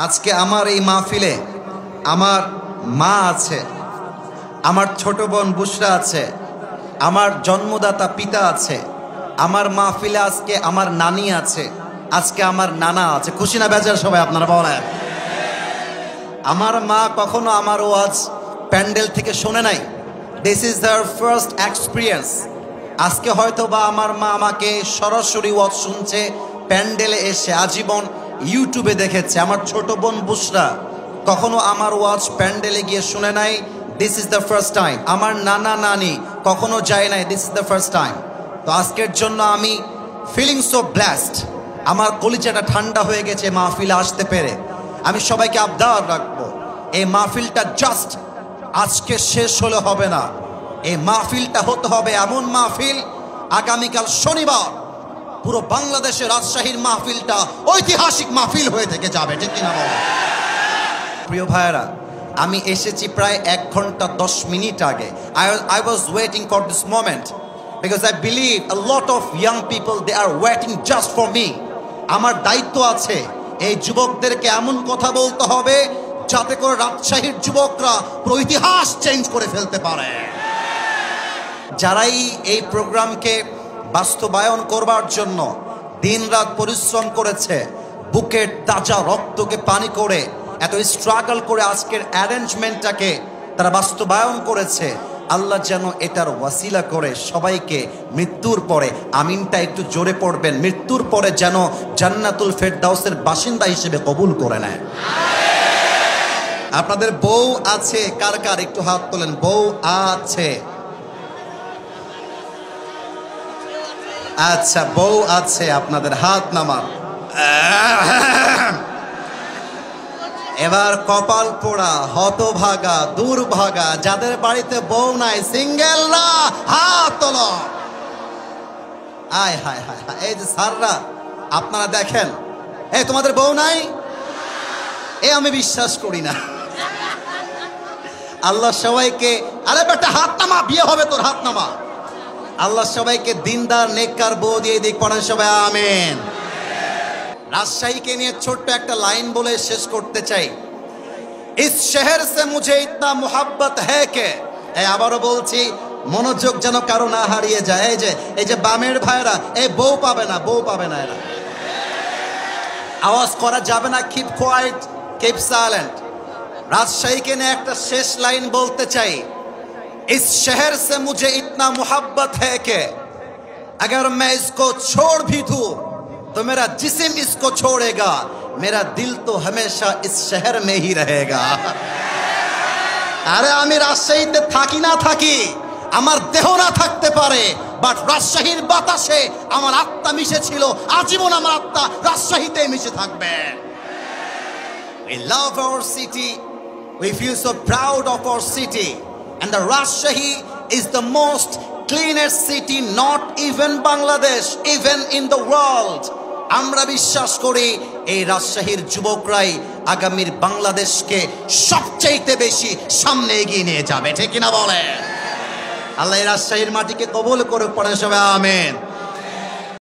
আজকে আমার এই মাহফিলে আমার মা আছে, আমার ছোট বোন বুশরা আছে, আমার জন্মদাতা পিতা আছে, আমার মাহফিলে আজকে আমার নানি আছে, আজকে আমার নানা আছে। খুশি না বেজার সবাই আপনারা বলেন? আমার মা কখনো আমার ওয়াজ প্যান্ডেল থেকে শোনে নাই। This is their first experience. আজকে হয়তো বা আমার মা আমাকে সরাসরি ওয়াজ শুনছে, প্যান্ডেলে এসে আজীবন ইউটিউবে দেখেছে। আমার ছোট বোন বুশরা কখনো আমার ওয়াজ প্যান্ডেলে গিয়ে শুনে নাই, this is the first time. আমার নানা নানি কখনো যায় নাই, this is the first time. তো আজকের জন্য আমি ফিলিং সো ব্লেসড। আমার কলিজাটা ঠান্ডা হয়ে গেছে মাহফিলে আসতে পেরে। আমি সবাইকে আবদার রাখবো, এই মাহফিলটা জাস্ট আজকে শেষ হলে হবে না, এই মাহফিলটা হতে হবে এমন মাহফিল আগামীকাল শনিবার পুরো বাংলাদেশে রাজশাহীর মাহফিলটা ঐতিহাসিক মাহফিল হয়ে থেকে যাবে, ঠিক কিনা বলো? প্রিয় ভাইয়েরা, আমি এসেছি প্রায় 1 ঘন্টা 10 মিনিট আগে। I was waiting for this moment because I believe a lot of young people, they are waiting just for me. আমার দায়িত্ব আছে এই যুবকদেরকে এমন কথা বলতে হবে যাতে করে রাজশাহীর যুবকরা পুরো ইতিহাস চেঞ্জ করে ফেলতে পারে। যারাই এই প্রোগ্রামকে বাস্তবায়ন করবার জন্য দিনরাত পরিশ্রম করেছে, বুকের তাজা রক্তকে পানি করে এত স্ট্রাগল করে আজকের অ্যারেঞ্জমেন্টটাকে তারা বাস্তবায়ন করেছে, আল্লাহ যেন এটার ওয়াসিলা করে সবাইকে মৃত্যুর পরে, আমিনটা একটু জোরে পড়বেন, মৃত্যুর পরে যেন জান্নাতুল ফেরদাউসের বাসিন্দা হিসেবে কবুল করে নেয়। আপনাদের বউ আছে কার কার? একটু হাত তোলেন। বউ আছে? আচ্ছা, বউ আছে আপনাদের, হাত নামান। এবার কপাল পোড়া, হতভাগা, দুর্ভাগা যাদের বাড়িতে বউ নাই, সিঙ্গেলরা হাত তোলো। আয় হায় হায় হায়, এই যে স্যাররা আপনারা দেখেন, এই তোমাদের বউ নাই? এ আমি বিশ্বাস করি না। আল্লাহ সবাইকে, আরে বেটা হাত নামা, বিয়ে হবে তোর, হাত নামা। আল্লাহ সবাইকে দিনদার নেককার বউ দিয়ে দিক, পড়েন সবাই আমিন। রাজশাহীকে নিয়ে ছোট্ট একটা লাইন বলে শেষ করতে চাই। ইস শহর সে মুঝে ইতনা মোহাব্বত হ্যায় কে। আবারও বলছি, মনোযোগ যেন কারো না হারিয়ে যায়। এই যে বামের ভাইরা, এই বউ পাবে না, বউ পাবে না। এরা আওয়াজ করা যাবে না, কিপ কোয়াইট, কিপ সাইলেন্ট। রাজশাহীকে নিয়ে একটা শেষ লাইন বলতে চাই। इस शहर से मुझे इतना मोहब्बत है कि अगर मैं इसको छोड़ भी दूं तो मेरा जिस्म इसको छोड़ेगा, मेरा दिल तो हमेशा इस शहर में ही रहेगा। আরে আমি রাজশাহীতে থাকি না থাকি, আমার দেহ না থাকতে পারে, বাট রাজশাহীর বাতাসে আমার আত্মা মিশে ছিল, আজীবন আমার আত্মা রাজশাহীতে মিশে থাকবে। We love our city, we feel so proud of our city. And the Rajshahi is the most cleanest city, not even Bangladesh, even in the world. আমরা বিশ্বাস করি এই রাজশাহীর যুবকরাই আগামীর বাংলাদেশকে সবচেয়ে বেশি সামনে এগিয়ে নিয়ে যাবে, ঠিক কিনা বলে? আল্লাহ রাজশাহীর মাটিকে কবুল করে, পড়ে সবাই আমিন।